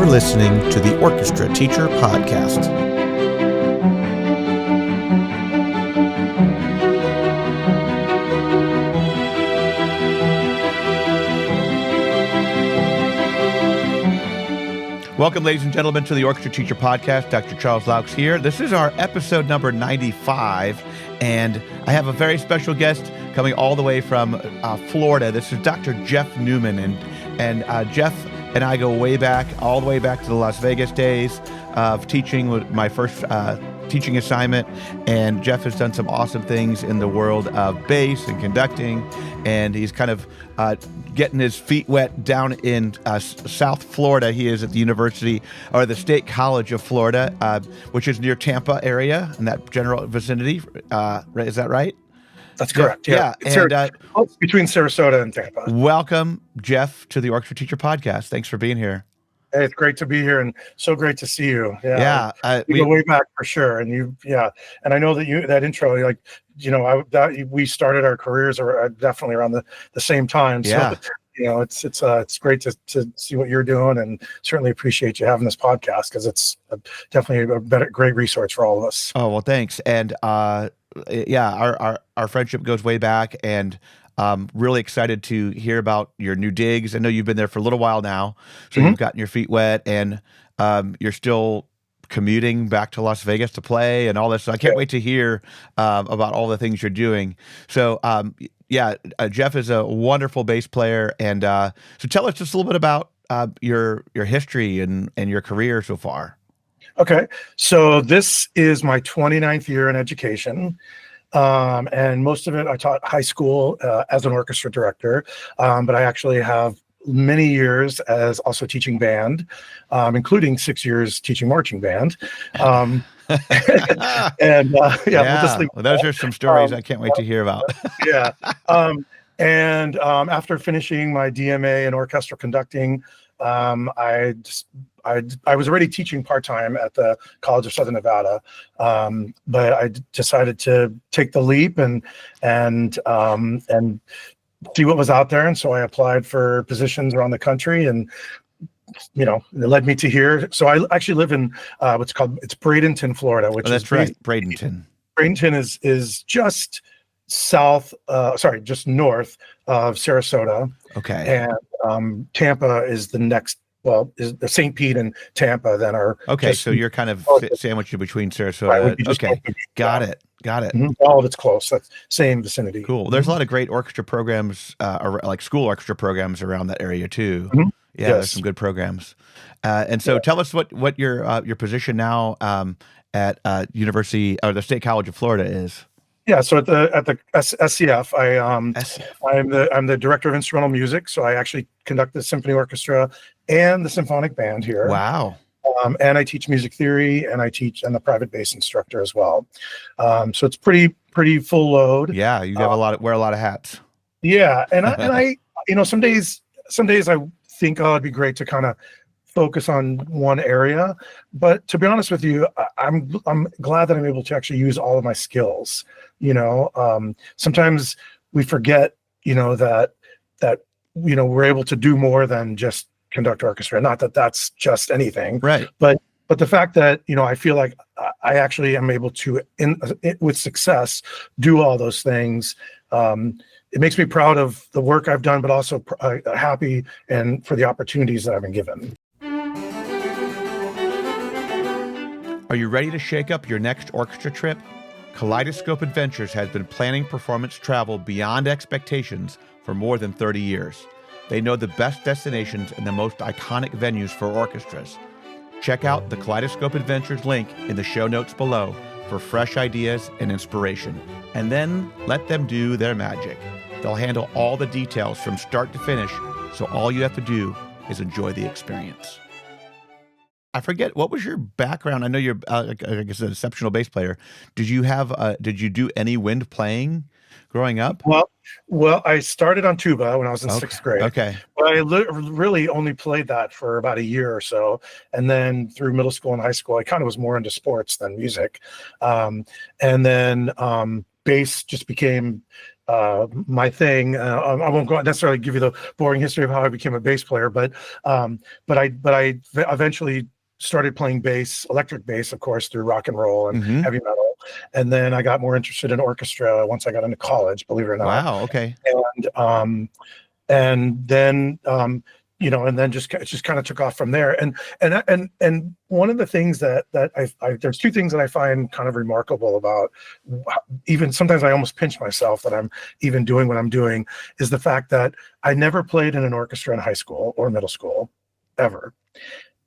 listening to the Orchestra Teacher Podcast. Welcome, ladies and gentlemen, to the Orchestra Teacher Podcast. Dr. Charles Laux here. This is our episode number 95, and I have a very special guest coming all the way from Florida. This is Dr. Geoff Neuman, and Geoff and I go way back, all the way back to the Las Vegas days of teaching, my first teaching assignment, and Geoff has done some awesome things in the world of bass and conducting, and he's kind of getting his feet wet down in South Florida. He is at the University, or the State College of Florida, which is near Tampa area, in that general vicinity. Is that right? That's correct. Yeah. It's between Sarasota and Tampa. Welcome, Geoff, to the Orchestra Teacher Podcast. Thanks for being here. Hey, it's great to be here and so great to see you. We go way back for sure. And and I know that that intro, we started our careers definitely around the same time. So, it's great to see what you're doing, and certainly appreciate you having this podcast, because it's definitely a great resource for all of us. Oh, well, thanks. And our friendship goes way back, and really excited to hear about your new digs. I know you've been there for a little while now, so you've gotten your feet wet, and you're still commuting back to Las Vegas to play and all this. So I can't wait to hear about all the things you're doing. So Geoff is a wonderful bass player, and so tell us just a little bit about your history and your career so far. Okay, so this is my 29th year in education. And most of it, I taught high school as an orchestra director, but I actually have many years as also teaching band, including 6 years teaching marching band. We'll just leave those are some stories I can't wait to hear about. After finishing my DMA in orchestral conducting, I was already teaching part-time at the College of Southern Nevada, but I decided to take the leap and see what was out there. And so I applied for positions around the country, and it led me to here. So I actually live in it's Bradenton, Florida, which is right, Bradenton. Bradenton is just just north of Sarasota. Okay. And Tampa is the next. Well, is the St. Pete and Tampa then are so you're kind of sandwiched between Sarasota. Okay, got it. Mm-hmm. All of it's close. That's same vicinity. Cool. There's a lot of great orchestra programs, like school orchestra programs around that area too. Mm-hmm. Yeah, there's some good programs. And so tell us what your position now at University or the State College of Florida is. Yeah, so at the SCF, I'm the director of instrumental music. So I actually conduct the symphony orchestra and the symphonic band here. Wow. And I teach music theory, and I'm a private bass instructor as well. So it's pretty full load. Yeah, you have wear a lot of hats. Yeah, and I some days I think it'd be great to kind of focus on one area, but to be honest with you, I'm glad that I'm able to actually use all of my skills. Sometimes we forget, that we're able to do more than just conduct orchestra. Not that that's just anything, right? But the fact that I feel like I actually am able to, with success, do all those things. It makes me proud of the work I've done, but also happy and for the opportunities that I've been given. Are you ready to shake up your next orchestra trip? Kaleidoscope Adventures has been planning performance travel beyond expectations for more than 30 years. They know the best destinations and the most iconic venues for orchestras. Check out the Kaleidoscope Adventures link in the show notes below for fresh ideas and inspiration. And then let them do their magic. They'll handle all the details from start to finish, so all you have to do is enjoy the experience. I forget, what was your background? I know you're, I guess, an exceptional bass player. Did you do any wind playing growing up? Well, I started on tuba when I was in sixth grade. Okay. But I really only played that for about a year or so. And then through middle school and high school, I kind of was more into sports than music. And then bass just became my thing. I won't go necessarily give you the boring history of how I became a bass player, but I eventually started playing bass, electric bass, of course, through rock and roll and heavy metal. And then I got more interested in orchestra once I got into college, believe it or not. Wow. Okay. And then and then just kind of took off from there. And one of the things that there's two things that I find kind of remarkable about, even sometimes I almost pinch myself that I'm even doing what I'm doing, is the fact that I never played in an orchestra in high school or middle school, ever.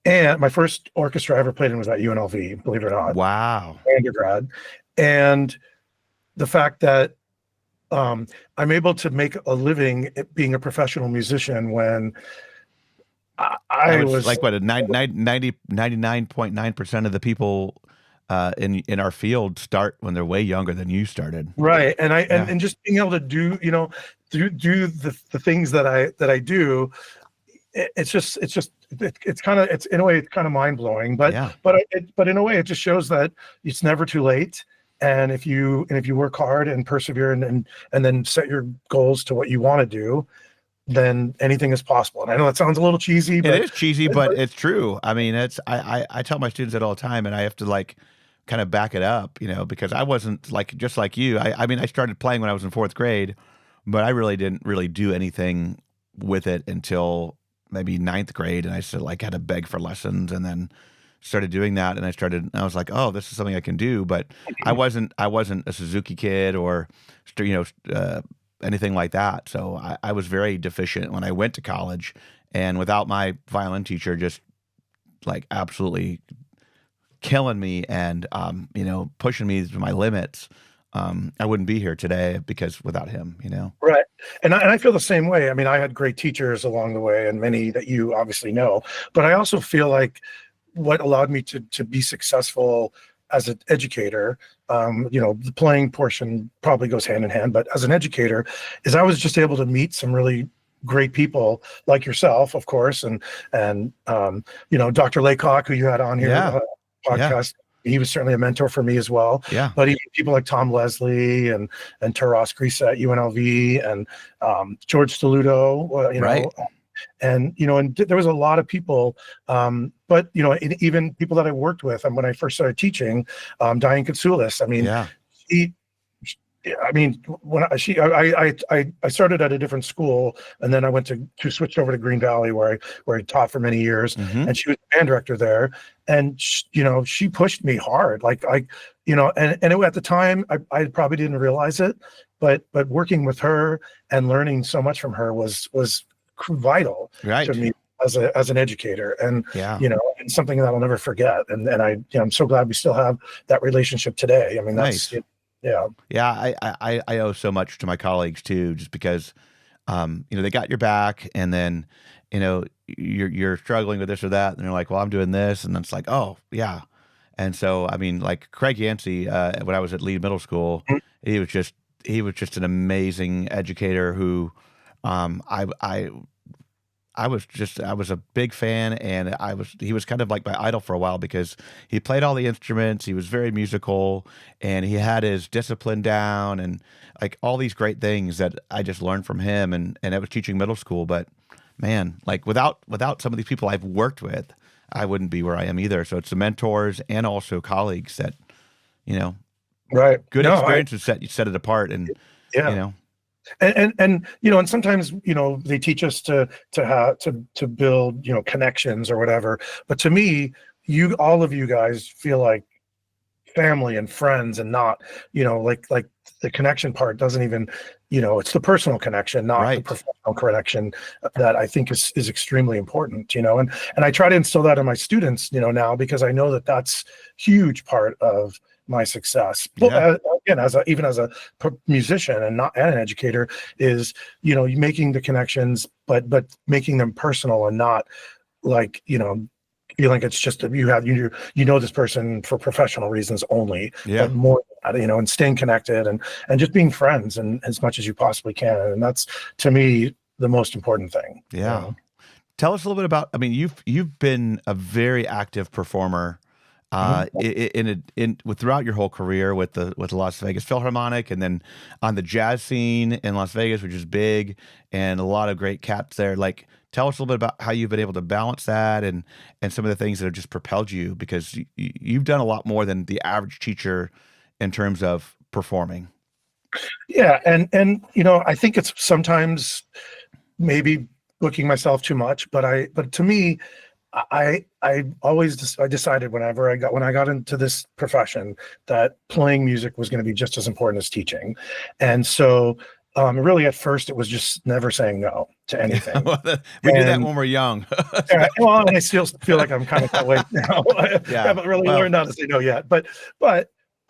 And my first orchestra I ever played in was at UNLV, believe it or not. Wow. Undergrad. And the fact that I'm able to make a living being a professional musician when I was like, what, 99.9% of the people in our field start when they're way younger than you started. Right. And and just being able to do the things that I do, it's in a way it's kind of mind blowing, but in a way it just shows that it's never too late. And if you work hard and persevere and then set your goals to what you want to do, then anything is possible. And I know that sounds a little cheesy, but it is cheesy, but it's true. I mean, I tell my students that all the time, and I have to kind of back it up, because I wasn't just like you. I mean, I started playing when I was in 4th grade, but I really didn't really do anything with it until maybe 9th grade. And I still had to beg for lessons, and then started doing that. And I was like, oh, this is something I can do. But I wasn't a Sazuki kid or, anything like that. So I was very deficient when I went to college, and without my violin teacher just absolutely killing me and, pushing me to my limits, I wouldn't be here today because without him, Right. And I feel the same way. I mean, I had great teachers along the way, and many that you obviously know, but I also feel like what allowed me to be successful as an educator, the playing portion probably goes hand in hand, but as an educator, is I was just able to meet some really great people like yourself, of course, and Dr. Laycock, who you had on here podcast. He was certainly a mentor for me as well. Yeah. But even people like Tom Leslie and Taras Krysa at UNLV and George Stoluto, right. And there was a lot of people, but even people that I worked with, and when I first started teaching, Diane Katsoulis. I mean, when I started at a different school, and then I went to switched over to Green Valley where I taught for many years, and she was the band director there, and she pushed me hard, and at the time I probably didn't realize it, but working with her and learning so much from her was vital to me as an educator, and and something that I'll never forget, and I'm so glad we still have that relationship today. I mean, that's nice. I owe so much to my colleagues too, just because they got your back, and then you're struggling with this or that, and they're like, well, I'm doing this, and it's like, oh yeah. And so I mean, like Craig Yancey, when I was at Lead Middle School, he was just an amazing educator who I was a big fan, and he was kind of like my idol for a while because he played all the instruments. He was very musical, and he had his discipline down, and all these great things that I just learned from him. And I was teaching middle school, but man, without some of these people I've worked with, I wouldn't be where I am either. So it's the mentors and also colleagues that, right. Good experiences set it apart, and And sometimes they teach us to build connections or whatever, but to me, all of you guys feel like family and friends, and not like the connection part doesn't even it's the personal connection, not the professional connection, that I think is extremely important. And I try to instill that in my students now, because I know that that's huge part of my success. But again, even as a musician and an educator, is making the connections, but making them personal, and not feeling it's just this person for professional reasons only, but more and staying connected and just being friends and as much as you possibly can. And that's, to me, the most important thing. Tell us a little bit about, I mean, you've been a very active performer Throughout your whole career with the Las Vegas Philharmonic, and then on the jazz scene in Las Vegas, which is big, and a lot of great caps there. Like, tell us a little bit about how you've been able to balance that, and some of the things that have just propelled you, because you've done a lot more than the average teacher in terms of performing. Yeah, and I think it's sometimes maybe booking myself too much, but to me, I decided when I got into this profession that playing music was going to be just as important as teaching, and so really at first it was just never saying no to anything. We do that when we're young. Well, and I still feel like I'm kind of that way now. I haven't really learned how to say no yet, but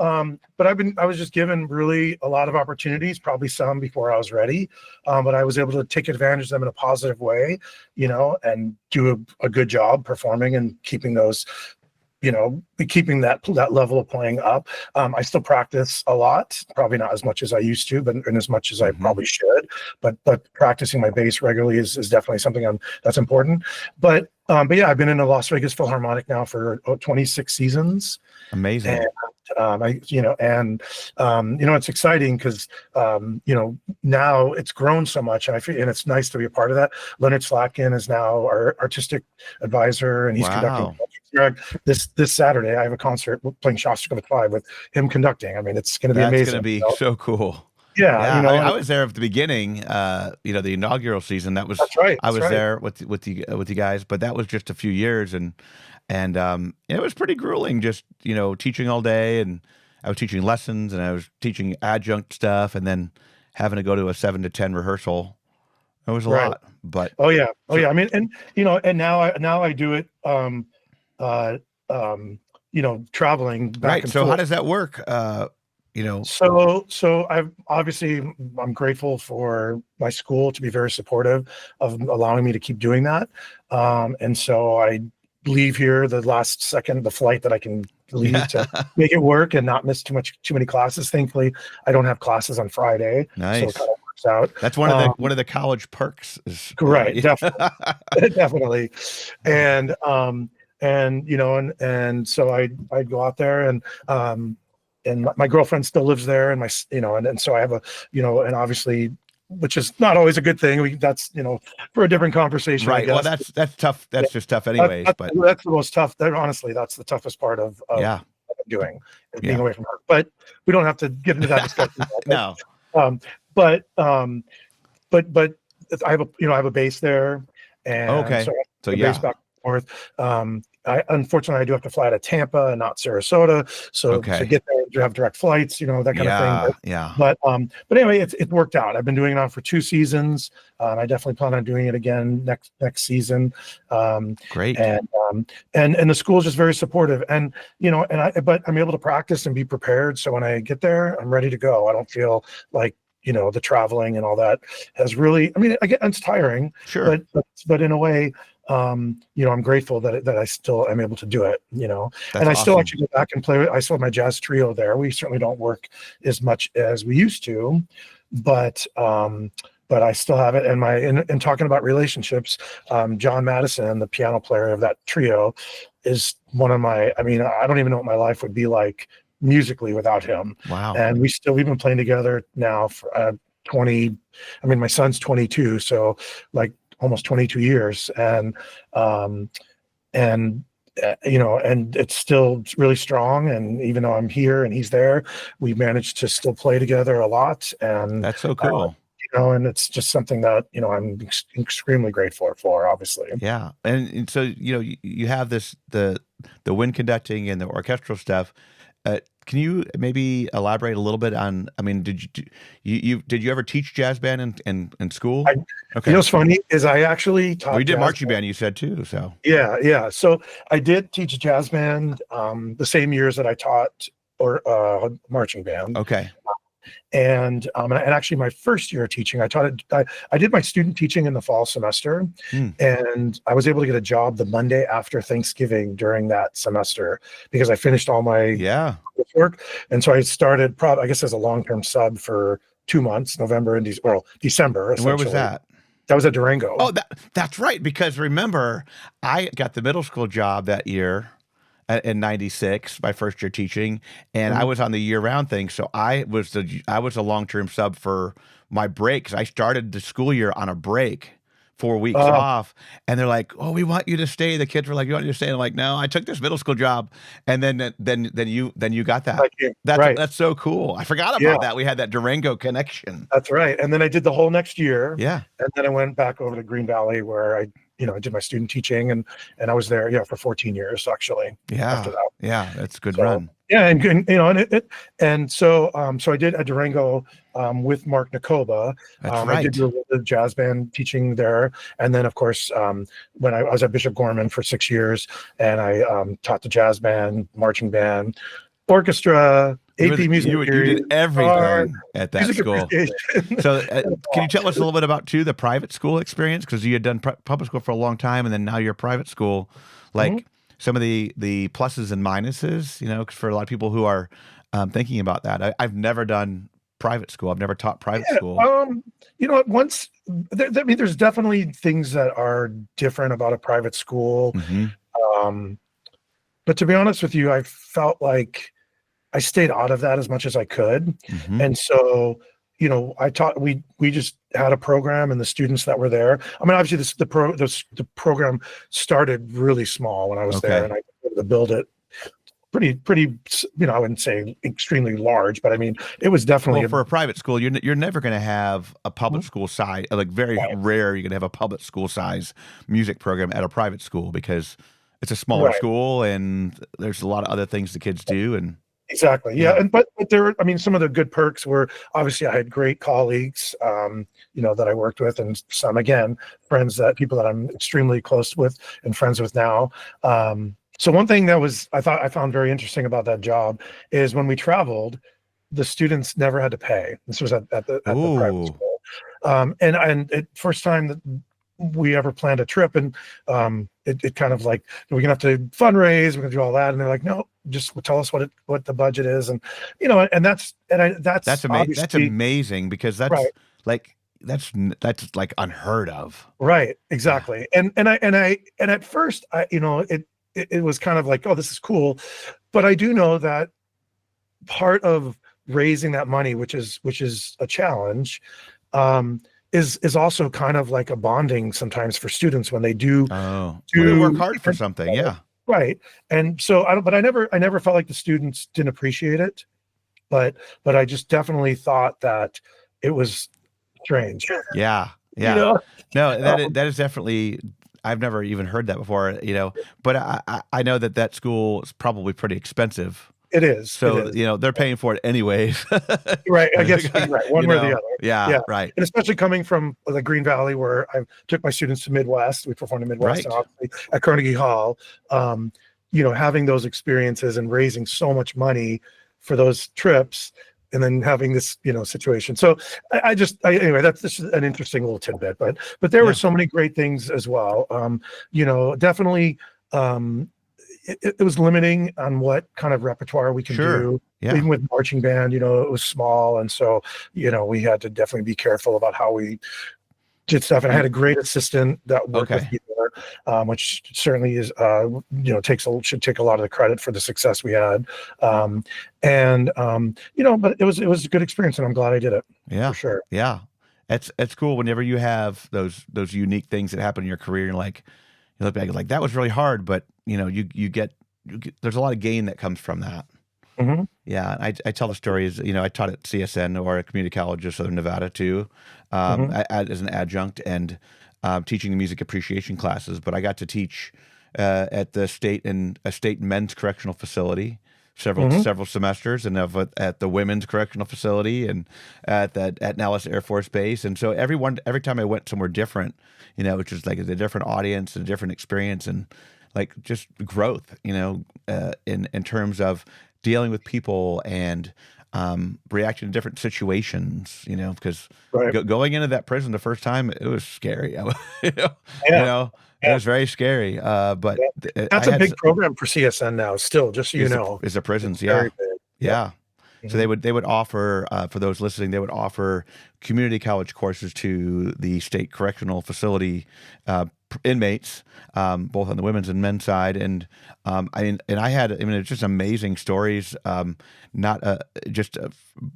I was just given really a lot of opportunities, probably some before I was ready, but I was able to take advantage of them in a positive way, and do a good job performing and keeping those, keeping that level of playing up. I still practice a lot, probably not as much as I used to, but and as much as I probably should. But practicing my bass regularly is definitely something that's important. But yeah, I've been in the Las Vegas Philharmonic now for 26 seasons. Amazing. And it's exciting because now it's grown so much, and it's nice to be a part of that. Leonard Slatkin is now our artistic advisor, and he's conducting. This Saturday, I have a concert playing Shostakovich 5 with him conducting. I mean, it's going to be amazing. It's going to be so cool. Yeah, I was there at the beginning. The inaugural season. That's right. I was there with you guys, but that was just a few years, and it was pretty grueling. Just teaching all day, and I was teaching lessons, and I was teaching adjunct stuff, and then having to go to a 7 to 10 rehearsal. It was a lot, but I mean, and now I do it. Traveling back and forth. How does that work? So I'm grateful for my school to be very supportive of allowing me to keep doing that. And so I leave here the last second, the flight that I can leave to make it work and not miss too many classes. Thankfully, I don't have classes on Friday. Nice. So it kind of works out. That's one of the college perks. Right. Definitely. And so I'd go out there, and my girlfriend still lives there, and and so I have and obviously, which is not always a good thing. That's for a different conversation. Right. Well, that's tough. That's just tough anyways. That's the most tough. Honestly, that's the toughest part of what I'm doing, being away from her. But we don't have to get into that discussion. No. But I have a base there, and so bass back and forth. Unfortunately, I do have to fly to Tampa and not Sarasota. So to get there, you have direct flights, that kind of thing. But anyway, it's worked out. I've been doing it now for 2 seasons. I definitely plan on doing it again next season. Great. And the school is just very supportive. And but I'm able to practice and be prepared. So when I get there, I'm ready to go. I don't feel like the traveling and all that has really. I mean, it's tiring. Sure. But in a way. I'm grateful that I still am able to do it, That's I still actually go back and play. I still have my jazz trio there. We certainly don't work as much as we used to, but I still have it. And talking about relationships, John Madison, the piano player of that trio, is one of my. I mean, I don't even know what my life would be like musically without him. Wow. And we've been playing together now for 20. I mean, my son's 22, so like. Almost 22 years, and it's still really strong. And even though I'm here and he's there, we managed to still play together a lot. And that's so cool. And it's just something that I'm extremely grateful for, obviously. Yeah, and so you have the wind conducting and the orchestral stuff. Can you maybe elaborate a little bit on? I mean, did you ever teach jazz band in school? Okay. What's funny is I actually taught. We did marching band. You said too. So yeah. So I did teach jazz band the same years that I taught marching band. Okay. And actually my first year of teaching, I did my student teaching in the fall semester, and I was able to get a job the Monday after Thanksgiving during that semester because I finished all my work. And so I started I guess as a long-term sub for 2 months, November and December. And where was that? That was at Durango. Oh, that's right. Because remember, I got the middle school job that year. in '96, my first year teaching, and I was on the year-round thing. So I was a long-term sub for my break, because I started the school year on a break. 4 weeks off, and they're like, "Oh, we want you to stay." The kids were like, "You want you to stay?" And I'm like, "No, I took this middle school job," and then you got that. Like you. That's Right. that's so cool. I forgot Yeah. about that. We had that Durango connection. That's right. And then I did the whole next year. Yeah, And then I went back over to Green Valley, where I did my student teaching, and I was there, for 14 years actually after that. yeah, that's a good So, run. yeah, and so I did at Durango with Mark Nakoba. That's I did right. the jazz band teaching there, and then of course when I was at Bishop Gorman for 6 years, and I taught the jazz band, marching band, orchestra, AP music. You did everything at that school. Appreciation. So, can you tell us a little bit about the private school experience? Because you had done public school for a long time, and then now you're private school. Like some of the pluses and minuses, because for a lot of people who are thinking about that, I've never done private school. I've never taught private school. There's definitely things that are different about a private school. But to be honest with you, I felt like I stayed out of that as much as I could. And so, I taught, we just had a program, and the students that were there, I mean, obviously the program started really small when I was there, and I was able to build it pretty, I wouldn't say extremely large, but I mean, it was definitely for a private school, you're never going to have a public school size, like very rare you're going to have a public school size music program at a private school, because it's a smaller school and there's a lot of other things the kids do. And exactly. Yeah. And, but there were, some of the good perks were, obviously I had great colleagues, that I worked with, and some, again, people that I'm extremely close with and friends with now. So one thing that I found very interesting about that job is when we traveled, the students never had to pay. This was at the private school. And first time that we ever planned a trip, and it kind of like, we're gonna have to fundraise, we're gonna do all that, and they're like, no, just tell us what the budget is, and that's amazing, because that's like that's like unheard of. Right, exactly. And at first it was kind of like, oh, this is cool, but I do know that part of raising that money, which is a challenge, is also kind of like a bonding sometimes for students when they do work hard for something. Yeah. Right. And so I never felt like the students didn't appreciate it, but I just definitely thought that it was strange. Yeah. No, that is definitely, I've never even heard that before, but I know that school is probably pretty expensive. It is. So, they're paying for it anyways. Right. I guess right. One way or the other. Yeah. Right. And especially coming from the Green Valley, where I took my students to Midwest, we performed in Midwest, and obviously at Carnegie Hall, having those experiences and raising so much money for those trips, and then having this, situation. So anyway, that's just an interesting little tidbit, but there were so many great things as well. Definitely, it was limiting on what kind of repertoire we can do. Yeah. Even with marching band, it was small. And so, we had to definitely be careful about how we did stuff. And I had a great assistant that worked with me there, which certainly is, should take a lot of the credit for the success we had. But it was a good experience, and I'm glad I did it. Yeah. For sure. Yeah. It's cool whenever you have those unique things that happen in your career, and you look back like, that was really hard, but you get there's a lot of gain that comes from that. Yeah, I tell the stories. I taught at CSN, or a community college of Southern Nevada too, as an adjunct, and teaching music appreciation classes. But I got to teach at a state men's correctional facility several semesters, and at the women's correctional facility, and at Nellis Air Force Base. And so every time I went somewhere different, which was like a different audience, a different experience, and like just growth, in terms of dealing with people and reacting to different situations, because going into that prison the first time, it was scary. It was very scary. But that's a big program for CSN now. Still, just so you know, is the prisons. Yeah. So they would offer, for those listening, they would offer community college courses to the state correctional facility inmates, both on the women's and men's side. And it's just amazing stories, not just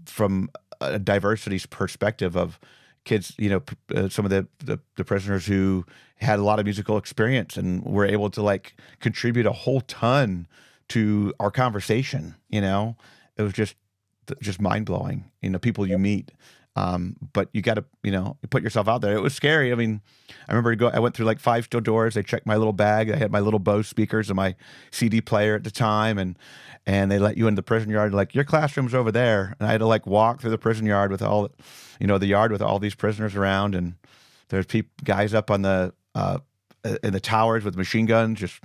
from a diversity perspective of kids, some of the prisoners who had a lot of musical experience and were able to like contribute a whole ton to our conversation. It was just mind blowing, people you meet. But you got to, put yourself out there. It was scary. I mean, I remember I went through like 5 steel doors. They checked my little bag. I had my little Bose speakers and my CD player at the time. And they let you into the prison yard. Like, your classroom's over there. And I had to like walk through the prison yard with all, the yard with all these prisoners around. And there's guys up on in the towers with machine guns, just,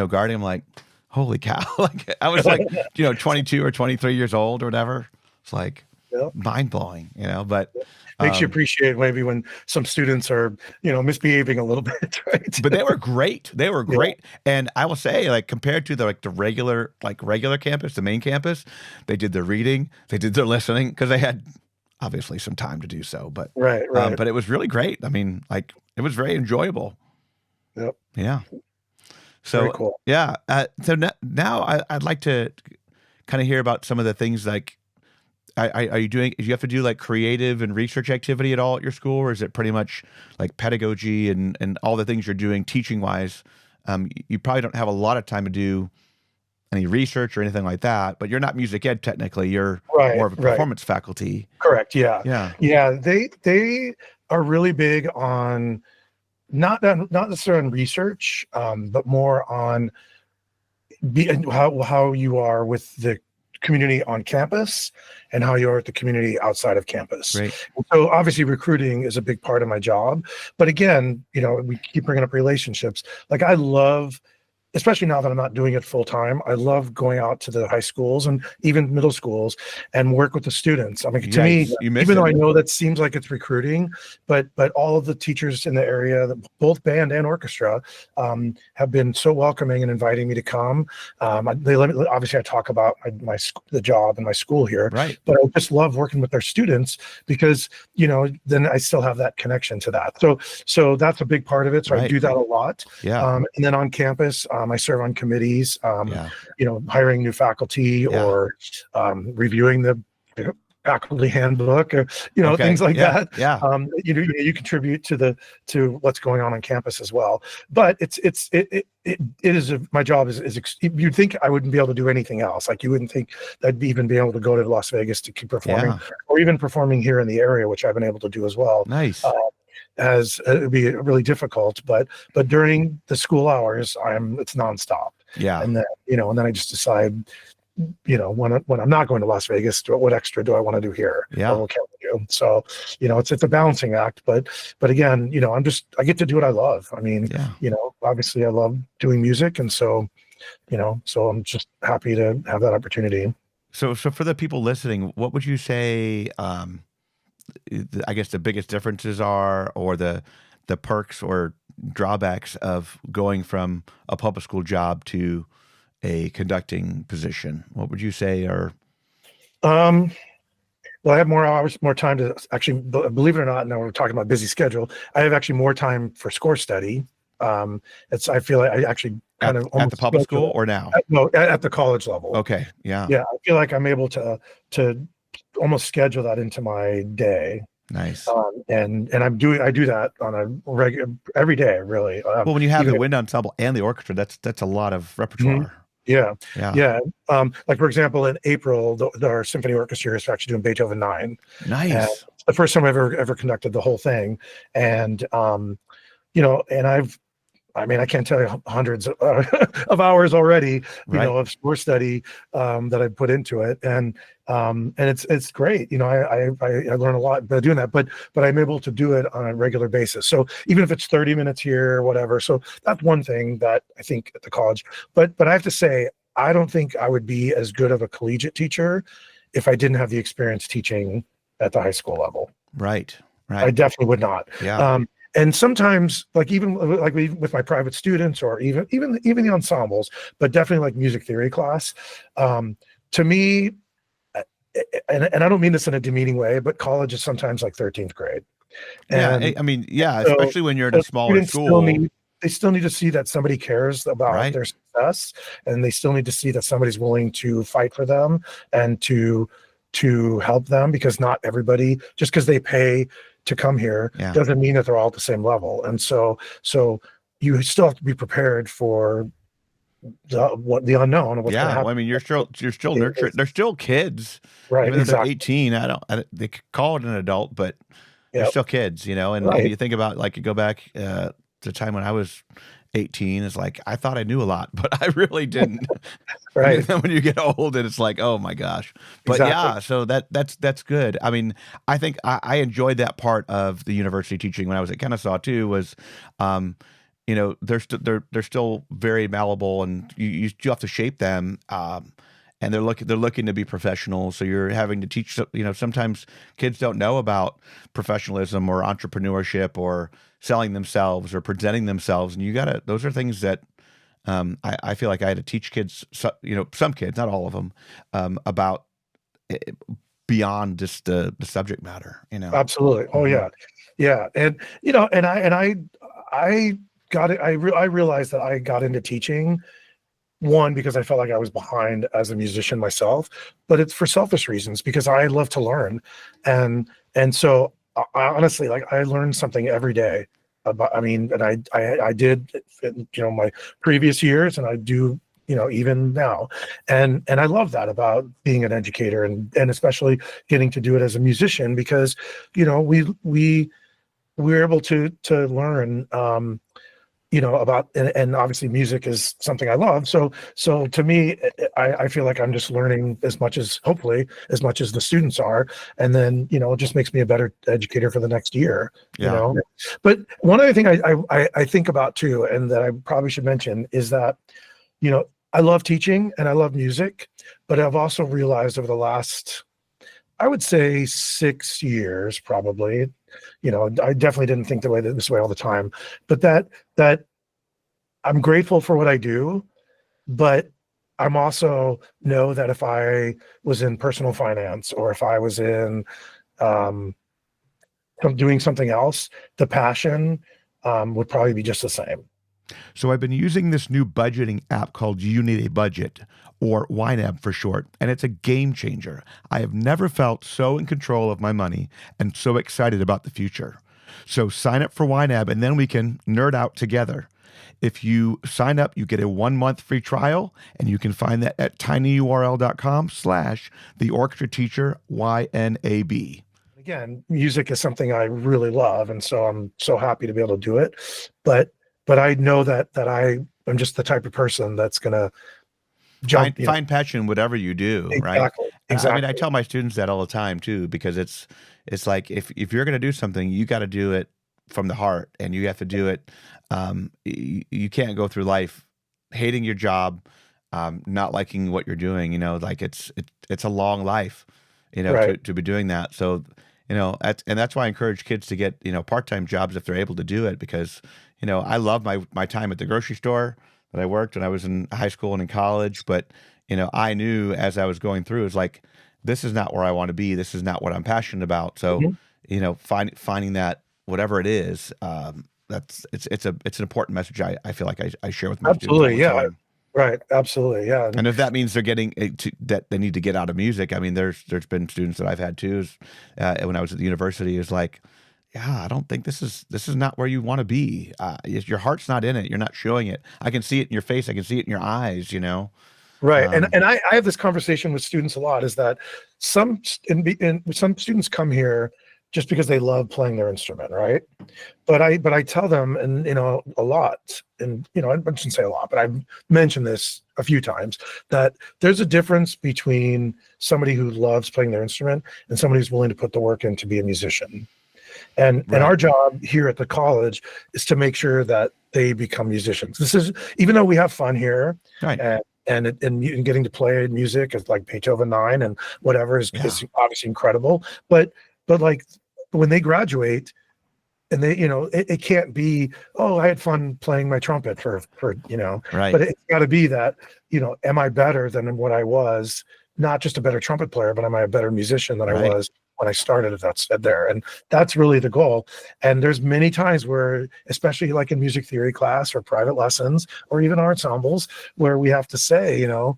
guarding them. Like, holy cow. Like, I was like, 22 or 23 years old or whatever. It's like, Yep. mind blowing, but makes you appreciate maybe when some students are, misbehaving a little bit, right? But they were great. They were great. Yeah. And I will say, like, compared to the regular campus, the main campus, they did their reading, they did their listening, because they had obviously some time to do so. But right. But it was really great. I mean, like, it was very enjoyable. Yep. Yeah. So very cool. Yeah. So now I'd like to kind of hear about some of the things like. Do you have to do like creative and research activity at all at your school, or is it pretty much like pedagogy and all the things you're doing teaching wise? You probably don't have a lot of time to do any research or anything like that, but you're not music ed technically. You're more of a performance faculty. Correct. Yeah. Yeah. Yeah. They are really big on not necessarily on research, but more on how you are with the community on campus and how you are at the community outside of campus. Right. So obviously recruiting is a big part of my job, but again, we keep bringing up relationships. Like, I love, especially now that I'm not doing it full time, I love going out to the high schools and even middle schools and work with the students. I mean, to me, even though I know that seems like it's recruiting, but all of the teachers in the area, both band and orchestra, have been so welcoming and inviting me to come. They let me, obviously I talk about the job and my school here, right? But I just love working with their students because, then I still have that connection to that. So that's a big part of it. So I do that a lot. Yeah. And then on campus, I serve on committees, hiring new faculty or reviewing the faculty handbook, or things like that. Yeah. You contribute to what's going on campus as well. But it is my job is you'd think I wouldn't be able to do anything else. Like, you wouldn't think I'd even be able to go to Las Vegas to keep performing, or even performing here in the area, which I've been able to do as well. Nice. As it'd be really difficult, but during the school hours, it's nonstop. Yeah. And then, and then I just decide, when I'm not going to Las Vegas, what extra do I want to do here? Yeah. What can I do? So, it's a balancing act, but again, I get to do what I love. I mean, obviously I love doing music. And so, so I'm just happy to have that opportunity. So for the people listening, what would you say, I guess the biggest differences are, or the perks or drawbacks of going from a public school job to a conducting position? What would you say are? Well, I have more hours, more time to actually, believe it or not, now we're talking about busy schedule, I have actually more time for score study. I feel like I actually kind of at the public school or now? At the college level. Okay. Yeah. Yeah. I feel like I'm able to almost schedule that into my day. Nice. And I do that on a regular, every day, really. Well, when you have the wind ensemble and the orchestra, that's a lot of repertoire. Mm-hmm. Yeah. Like, for example, in April, our symphony orchestra is actually doing Beethoven 9. Nice. And it's the first time I've ever conducted the whole thing. And, and I can't tell you hundreds of hours already, of score study that I put into it, and it's great. I learn a lot by doing that, but I'm able to do it on a regular basis. So even if it's 30 minutes here, or whatever. So that's one thing that I think at the college. But I have to say, I don't think I would be as good of a collegiate teacher if I didn't have the experience teaching at the high school level. Right. I definitely would not. Yeah. And sometimes, even with my private students, or even the ensembles, but definitely like music theory class, to me, and I don't mean this in a demeaning way, but college is sometimes like 13th grade. And especially when you're in a smaller school. they still need to see that somebody cares about their success, and they still need to see that somebody's willing to fight for them and to help them, because not everybody, just because they pay to come here, doesn't mean that they're all at the same level. And so you still have to be prepared for the unknown. What's gonna happen. Well, I mean, you're still nurturing. They're still kids, right? Even though they're 18. They could call it an adult, but they're still kids, And when you think about, like, you go back to the time when I was 18, it's like I thought I knew a lot, but I really didn't. Right. When you get old, and it's like, oh my gosh. But so that's good. I mean, I think I enjoyed that part of the university teaching when I was at Kennesaw too. Was they're still very malleable, and you have to shape them. And they're looking to be professionals. So you're having to teach. Sometimes kids don't know about professionalism or entrepreneurship or selling themselves or presenting themselves, and those are things that I feel like I had to teach kids. Some kids, not all of them, about beyond just the subject matter. Absolutely. Oh yeah. And I got it. I realized that I got into teaching, one, because I felt like I was behind as a musician myself, but it's for selfish reasons, because I love to learn. And so I honestly, like, I learned something every day about, and I did, my previous years, and I do, even now. And I love that about being an educator, and especially getting to do it as a musician, because, we're able to learn, about, and obviously music is something I love. So to me, I feel like I'm just learning hopefully as much as the students are. And then, it just makes me a better educator for the next year, But one other thing I think about too, and that I probably should mention, is that, I love teaching and I love music, but I've also realized over the last, I would say 6 years, probably, I definitely didn't think this way all the time, but that I'm grateful for what I do, but I'm also know that if I was in personal finance, or if I was in doing something else, the passion would probably be just the same. So I've been using this new budgeting app called You Need a Budget, or YNAB for short, and it's a game changer. I have never felt so in control of my money and so excited about the future. So sign up for YNAB, and then we can nerd out together. If you sign up, you get a 1-month free trial, and you can find that at tinyurl.com/the Orchestra Teacher YNAB. Again, music is something I really love, and so I'm so happy to be able to do it. But I know that I'm just the type of person that's gonna find passion whatever you do. Exactly. Right? Exactly. I tell my students that all the time too, because it's like if you're gonna do something, you got to do it from the heart, and you have to do it. You can't go through life hating your job, not liking what you're doing. Like it's a long life, right. to be doing that. So that's why I encourage kids to get part-time jobs if they're able to do it, because I love my time at the grocery store that I worked when I was in high school and in college, but I knew as I was going through, it's like, this is not where I want to be. This is not what I'm passionate about. So finding that, whatever it is, it's an important message I feel like I share with my students all the time. Right. Absolutely. Yeah. And if that means they're getting that they need to get out of music, I mean, there's been students that I've had too, when I was at the university, is like, I don't think this is not where you want to be. Your heart's not in it. You're not showing it. I can see it in your face. I can see it in your eyes, Right. And I have this conversation with students a lot, is that some students come here just because they love playing their instrument, right? But I tell them, and a lot, and I shouldn't say a lot, but I've mentioned this a few times, that there's a difference between somebody who loves playing their instrument and somebody who's willing to put the work in to be a musician. And our job here at the college is to make sure that they become musicians. This is, even though we have fun here, right, and getting to play music is like Beethoven 9 and whatever is obviously incredible, but like when they graduate, and they, it can't be, I had fun playing my trumpet for right. But it's got to be that, am I better than what I was? Not just a better trumpet player, but am I a better musician than I was when I started there. And that's really the goal. And there's many times where, especially like in music theory class or private lessons or even ensembles, where we have to say, are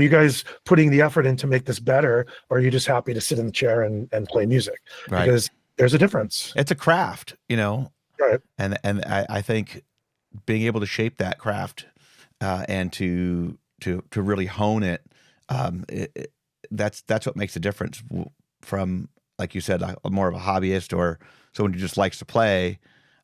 you guys putting the effort in to make this better, or are you just happy to sit in the chair and play music? Right. Because there's a difference. It's a craft, Right. And I think being able to shape that craft and to really hone it, that's what makes a difference from, like you said, more of a hobbyist or someone who just likes to play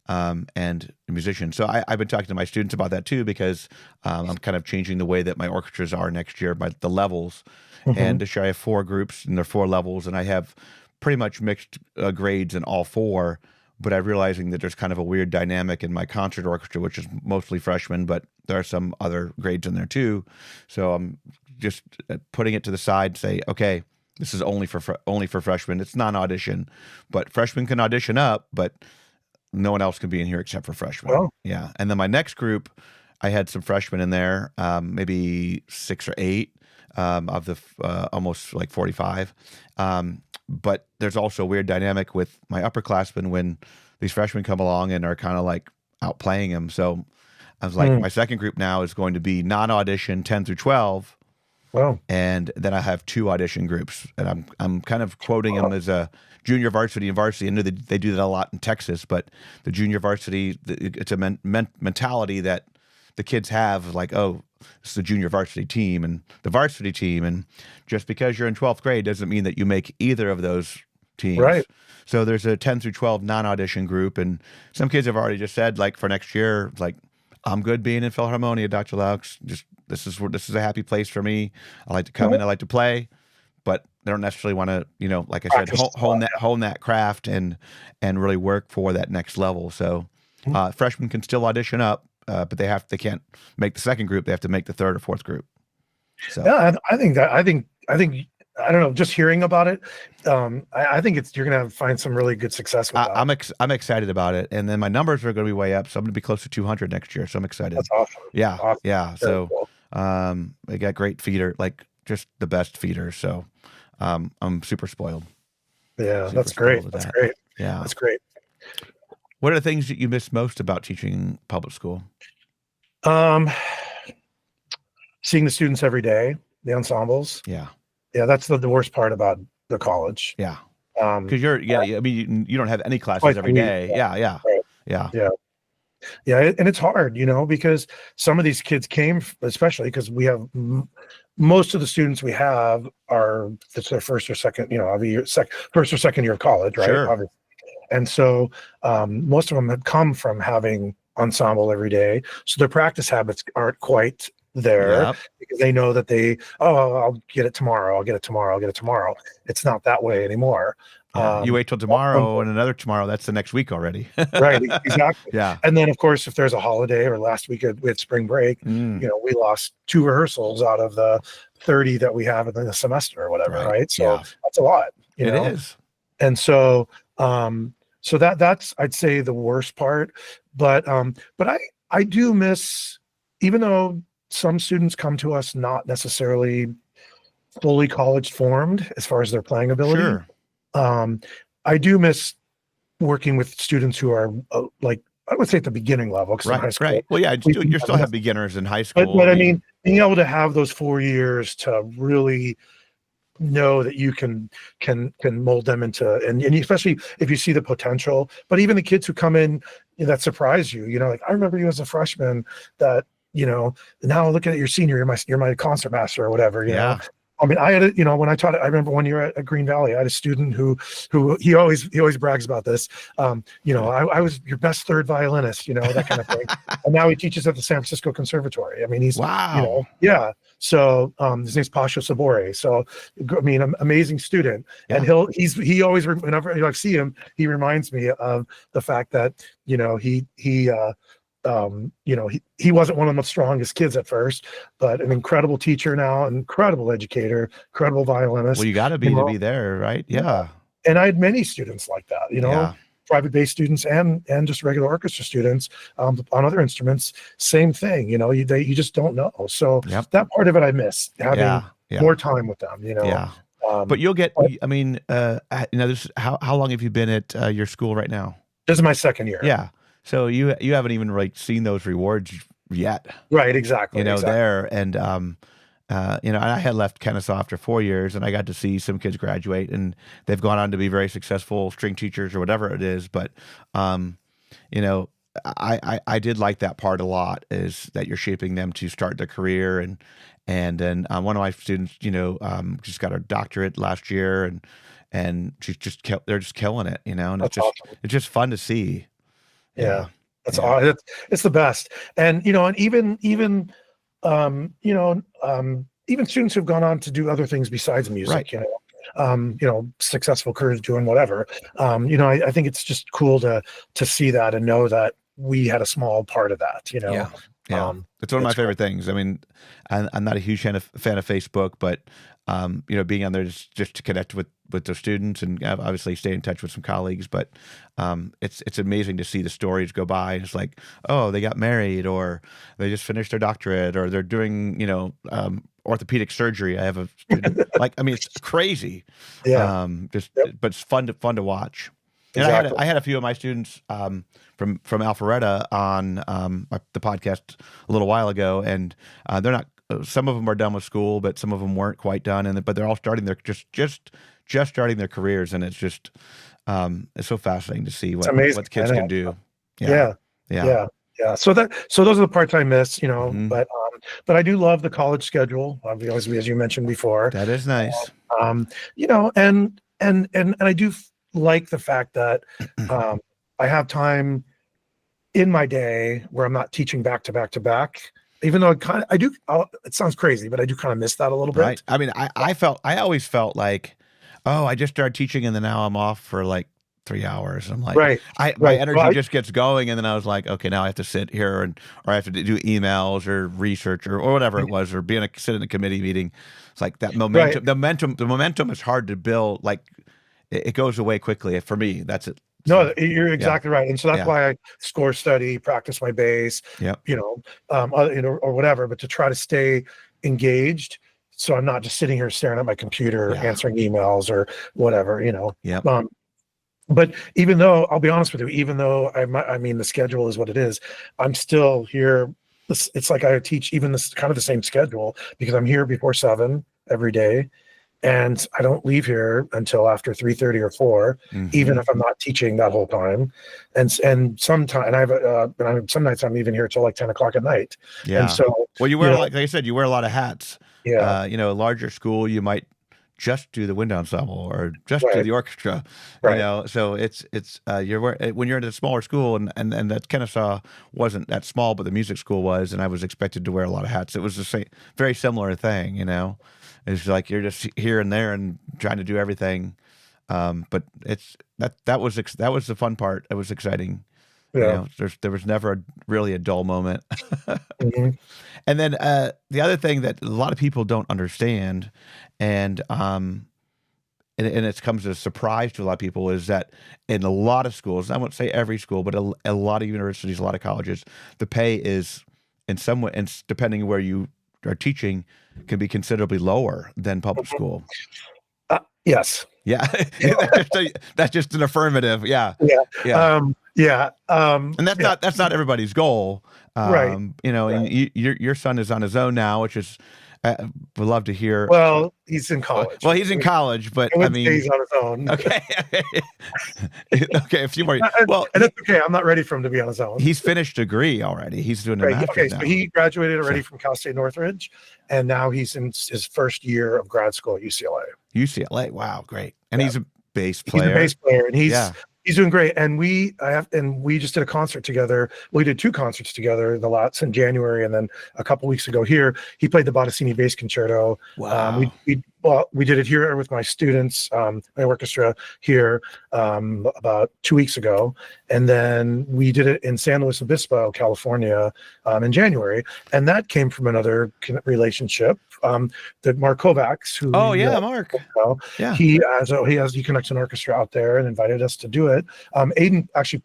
and a musician. So I've been talking to my students about that too, because I'm kind of changing the way that my orchestras are next year by the levels. And this year I have 4 groups and they're 4 levels, and I have pretty much mixed grades in all 4. But I'm realizing that there's kind of a weird dynamic in my concert orchestra, which is mostly freshmen, but there are some other grades in there too. So I'm just putting it to the side, say, okay, this is only for freshmen. It's non-audition, but freshmen can audition up, but no one else can be in here except for freshmen. Well, yeah. And then my next group, I had some freshmen in there, maybe 6 or 8 of the almost like 45. But there's also a weird dynamic with my upperclassmen when these freshmen come along and are kind of like outplaying them. So I was like, my second group now is going to be non-audition 10 through 12. Wow. And then I have 2 audition groups, and I'm kind of quoting them as a junior varsity and varsity. I know they do that a lot in Texas, but the junior varsity, it's a mentality that the kids have, like, oh, it's the junior varsity team and the varsity team, and just because you're in 12th grade doesn't mean that you make either of those teams. Right. So there's a 10 through 12 non-audition group, and some kids have already just said, like, for next year, like, I'm good being in Philharmonia, Dr. Laux. Just this is a happy place for me. I like to come in, I like to play, but they don't necessarily want to, like I said, hone that craft and really work for that next level. So freshmen can still audition up, but they can't make the second group. They have to make the third or fourth group. So yeah, I think I don't know, just hearing about it, I think you're going to find some really good success with that. I'm excited about it. And then my numbers are going to be way up. So I'm going to be close to 200 next year. So I'm excited. That's awesome. Yeah. Awesome. Yeah. Very So cool. I got great feeder, like just the best feeders. So I'm super spoiled. Yeah, that's great. That's great. Yeah. That's great. What are the things that you miss most about teaching public school? Seeing the students every day, the ensembles. Yeah. Yeah, that's the worst part about the college. Yeah. Because you don't have any classes every day. Yeah. Right. Yeah, and it's hard, because some of these kids came, especially because we have most of the students we have it's their first or second, first or second year of college, right? Sure. Obviously. And so most of them had come from having ensemble every day, so their practice habits aren't quite there because they know that I'll get it tomorrow. It's not that way anymore. You wait till tomorrow and another tomorrow. That's the next week already. Right. Exactly. Yeah. And then of course, if there's a holiday or last week we had spring break, we lost 2 rehearsals out of the 30 that we have in the semester or whatever. Right. So that's a lot. It is. And so, so that's, I'd say, the worst part, but I do miss, even though some students come to us not necessarily fully college formed as far as their playing ability. Sure. I do miss working with students who are like, I would say at the beginning level. Right. High school, right. Well, yeah, you still have beginners in high school. But I mean, being able to have those 4 years to really know that you can mold them into, and especially if you see the potential, but even the kids who come in that surprise you, like, I remember you as a freshman that, now look at your senior, you're my concert master or whatever, you know? I mean, I had when I taught, I remember one year at Green Valley, I had a student who he always brags about this. I was your best third violinist, that kind of thing. And now he teaches at the San Francisco Conservatory. I mean, he's yeah. So his name's Pasha Sabore. So I mean, amazing student. Yeah. And he always, whenever I see him, he reminds me of the fact that he wasn't one of the strongest kids at first, but an incredible teacher now, an incredible educator, incredible violinist. Well, you got to be there, right? Yeah. And I had many students like that, private bass students and just regular orchestra students on other instruments. Same thing, you just don't know. So that part of it I miss, having more time with them. Yeah. But you'll get, but I mean, this, how long have you been at your school right now? this is my second year. Yeah. So you haven't even like seen those rewards yet. Right. Exactly. There. And, and I had left Kennesaw after 4 years, and I got to see some kids graduate, and they've gone on to be very successful string teachers or whatever it is. But, I did like that part a lot, is that you're shaping them to start their career. And then one of my students, just got a doctorate last year, and they're just killing it, and That's awesome. It's just fun to see. Yeah. That's awesome. It's the best. And, and even students who've gone on to do other things besides music, right. Successful careers doing whatever. I think it's just cool to see that and know that we had a small part of that, Yeah. It's one of my favorite things. I mean, I'm not a huge fan of Facebook, but being on there just to connect with the students and obviously stay in touch with some colleagues. But it's amazing to see the stories go by. It's like, oh, they got married, or they just finished their doctorate, or they're doing orthopedic surgery. I have a student, it's crazy. Yeah. But it's fun to watch. And Exactly. I had a few of my students from Alpharetta on the podcast a little while ago, and they're not. Some of them are done with school, but some of them weren't quite done, but they're all starting their just starting their careers, and it's just it's so fascinating to see what the kids can do. Yeah. So those are the parts I miss, Mm-hmm. but I do love the college schedule, obviously, as you mentioned before. That is nice. And I do like the fact that I have time in my day where I'm not teaching back to back to back, even though it sounds crazy, but I do kind of miss that a little bit. Right. I mean, I always felt like, oh, I just started teaching and then now I'm off for like 3 hours. I'm like, right. My energy just gets going. And then I was like, okay, now I have to sit here or I have to do emails or research or whatever it was, or sit in a committee meeting. It's like that momentum, the momentum is hard to build. Like it goes away quickly. For me, that's it. No, you're exactly right. And so that's why I score study, practice my bass, or whatever, but to try to stay engaged. So I'm not just sitting here staring at my computer, answering emails or whatever, But even though, I'll be honest with you, even though the schedule is what it is, I'm still here. It's like I teach even this kind of the same schedule because I'm here before 7 every day. And I don't leave here until after 3:30 or 4, even if I'm not teaching that whole time. And sometimes, some nights I'm even here till like 10 o'clock at night. Yeah. And so, well, you wear, like I said, you wear a lot of hats. Yeah. A larger school, you might just do the wind ensemble or just do the orchestra. Right. So it's when you're in a smaller school, and that Kennesaw wasn't that small, but the music school was, and I was expected to wear a lot of hats. It was the same, very similar thing. It's like you're just here and there and trying to do everything. But it's that was the fun part. It was exciting. Yeah. There was never really a dull moment. Mhm. And then the other thing that a lot of people don't understand, and it comes as a surprise to a lot of people, is that in a lot of schools, I won't say every school, but a lot of universities, a lot of colleges, the pay is in some way, and depending where you are teaching, can be considerably lower than public school. Yes. Yeah. That's just an affirmative. Yeah. Yeah. And that's not everybody's goal. Right. And your son is on his own now, which is, would love to hear. Well, he's in college. Well, he's in college, but I mean, he's on his own. Okay. Okay. A few more. Well, and it's okay. I'm not ready for him to be on his own. He's finished degree already. He's doing a master's Okay. now. So he graduated already from Cal State Northridge, and now he's in his first year of grad school at UCLA. UCLA. Wow. Great. And he's a bass player. He's a bass player, and he's doing great. And we just did a concert together. We did 2 concerts together, the lots in January, and then a couple weeks ago here, he played the Bottesini bass concerto. Wow. We did it here with my students, my orchestra here about 2 weeks ago, and then we did it in San Luis Obispo, California, in January, and that came from another relationship that Mark Kovacs, who Mark, he conducts an orchestra out there and invited us to do it. Aiden actually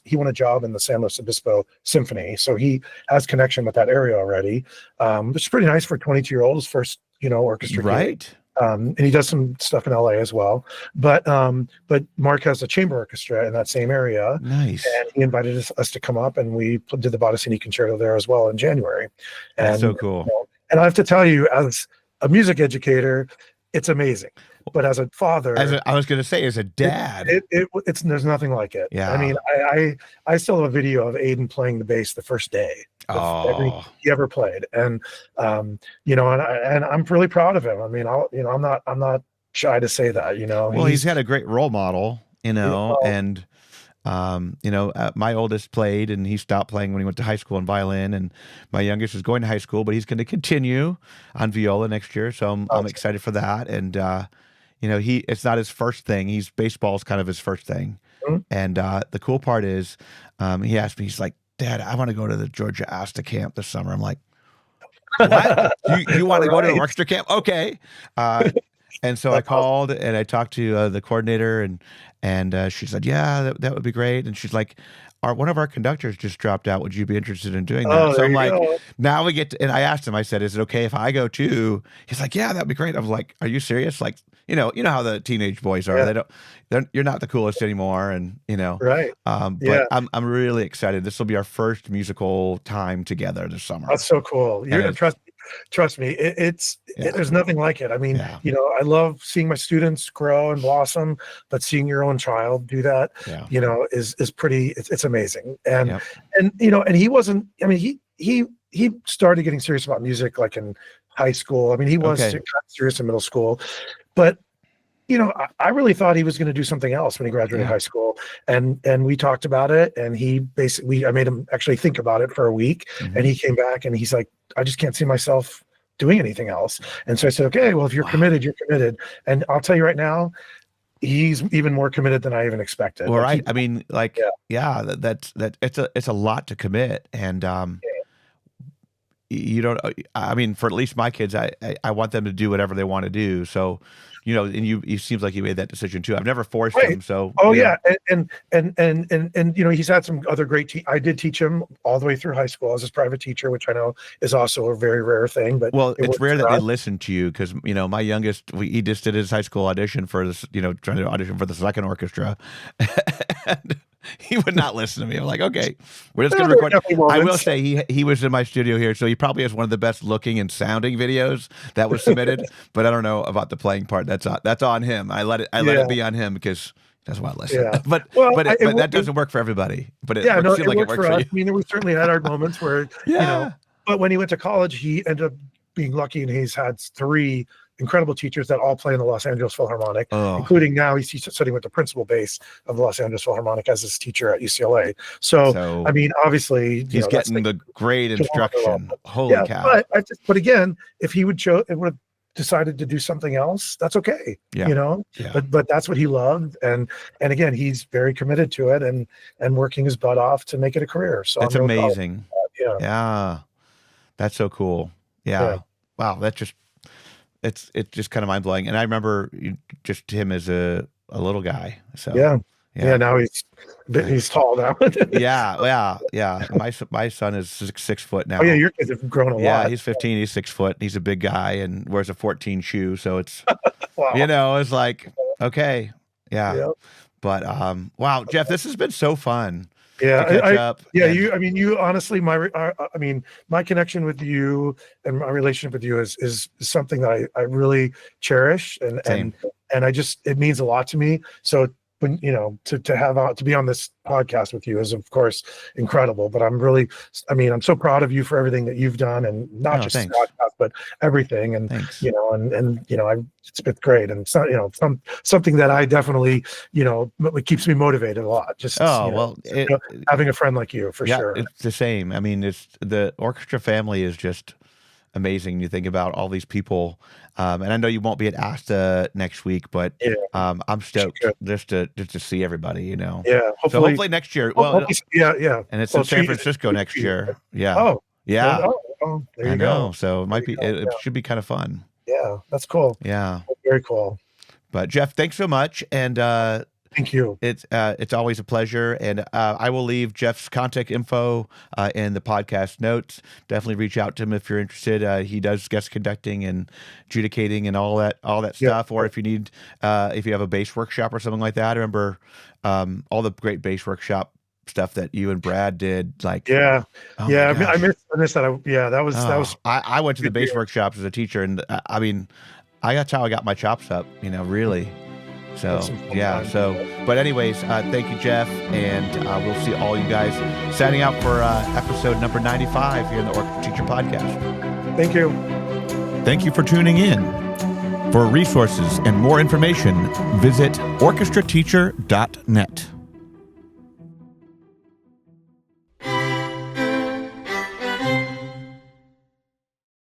he won a job in the San Luis Obispo Symphony, so he has connection with that area already, which is pretty nice for a 22-year-old, his first orchestra right gig. And he does some stuff in LA as well. But Mark has a chamber orchestra in that same area. Nice. And he invited us to come up, and we did the Bottesini Concerto there as well in January. And, That's so cool. And I have to tell you, as a music educator, it's amazing. But as a father, I was going to say, as a dad, it's there's nothing like it. Yeah. I mean, I still have a video of Aiden playing the bass the first day he ever played, and and I'm really proud of him. I mean, I'm not shy to say that. Well, he's had a great role model, and my oldest played, and he stopped playing when he went to high school in violin, and my youngest is going to high school, but he's going to continue on viola next year. So I'm excited for that. And, it's not his first thing. Baseball's kind of his first thing. Mm-hmm. And the cool part is he asked me, he's like, Dad, I want to go to the Georgia Asta camp this summer. I'm like, what? you want to go to the orchestra camp? Okay. And so I called and I talked to the coordinator, and she said, yeah, that would be great. And she's like, one of our conductors just dropped out. Would you be interested in doing that? So I'm like, now we get to, and I asked him, I said, is it okay if I go too? He's like, yeah, that'd be great. I was like, are you serious? Like, you know how the teenage boys are. Yeah. You're not the coolest anymore. And, right. But I'm really excited. This will be our first musical time together this summer. That's so cool. You're going to trust me. There's nothing like it. I mean, I love seeing my students grow and blossom, but seeing your own child do that, is pretty, it's amazing. And, and he wasn't, I mean, he started getting serious about music like in high school. I mean, he was kind of serious in middle school, but I really thought he was going to do something else when he graduated high school, and we talked about it, and I made him actually think about it for a week, and he came back and he's like, I just can't see myself doing anything else. And so I said, okay, well, if you're committed, you're committed. And I'll tell you right now, he's even more committed than I even expected. Well, right. I mean, like, it's a lot to commit. And, I mean, for at least my kids, I want them to do whatever they want to do. So, and it seems like you made that decision too. I've never forced him. So, and he's had some other great, I did teach him all the way through high school as his private teacher, which I know is also a very rare thing, but it's rare that they listen to you. Cause my youngest, he just did his high school audition for this, trying to audition for the second orchestra. And he would not listen to me. I'm like, okay, we're just going to record. I will say he was in my studio here, so he probably has one of the best looking and sounding videos that was submitted. But I don't know about the playing part. That's on him. I let it be on him because he doesn't want to listen. Yeah. But that doesn't work for everybody. But it seemed like it worked for us. I mean, we certainly had our moments where But when he went to college, he ended up being lucky, and he's had 3 incredible teachers that all play in the Los Angeles Philharmonic, including now he's studying with the principal bass of the Los Angeles Philharmonic as his teacher at UCLA. So I mean, obviously, he's getting the great instruction. Holy cow! But again, if he would have decided to do something else, that's okay. But that's what he loved, and again, he's very committed to it and working his butt off to make it a career. So that's amazing. Yeah, that's so cool. Yeah. Wow, that's just. It's just kind of mind blowing, and I remember just him as a little guy. So now he's tall now. yeah. My son is 6 foot now. Oh yeah, your kids have grown a lot. Yeah, he's 15. He's 6 foot. He's a big guy and wears a 14 shoe. So it's it's like okay, But wow, Geoff, this has been so fun. Yeah, you honestly, my connection with you and my relationship with you is something that I really cherish, and it means a lot to me. So when to be on this podcast with you is of course incredible, but I'm so proud of you for everything that you've done, and not just the podcast, but everything. And it's been great, and something that I definitely it keeps me motivated a lot. Just having a friend like you for sure. It's the same. I mean, the orchestra family is just amazing. You think about all these people, and I know you won't be at ASTA next week, but I'm stoked just to see everybody. Yeah. Hopefully next year. Well, yeah. And it's in San Francisco next year. Yeah. Oh, yeah. There you I know. go. So it might be. It should be kind of fun. Yeah, that's cool. Yeah. Very cool. But Geoff, thanks so much, and Thank you. It's always a pleasure, and I will leave Geoff's contact info in the podcast notes. Definitely reach out to him if you're interested. He does guest conducting and adjudicating and all that stuff. Or if you need, if you have a bass workshop or something like that. I remember all the great bass workshop stuff that you and Brad did. Like, I missed that. That was. I went to the bass workshops as a teacher, and I mean, that's how I got my chops up. Really. So, but anyways, thank you, Geoff, and we'll see all you guys signing out for episode number 95 here in the Orchestra Teacher Podcast. Thank you. Thank you for tuning in. For resources and more information, visit orchestrateacher.net.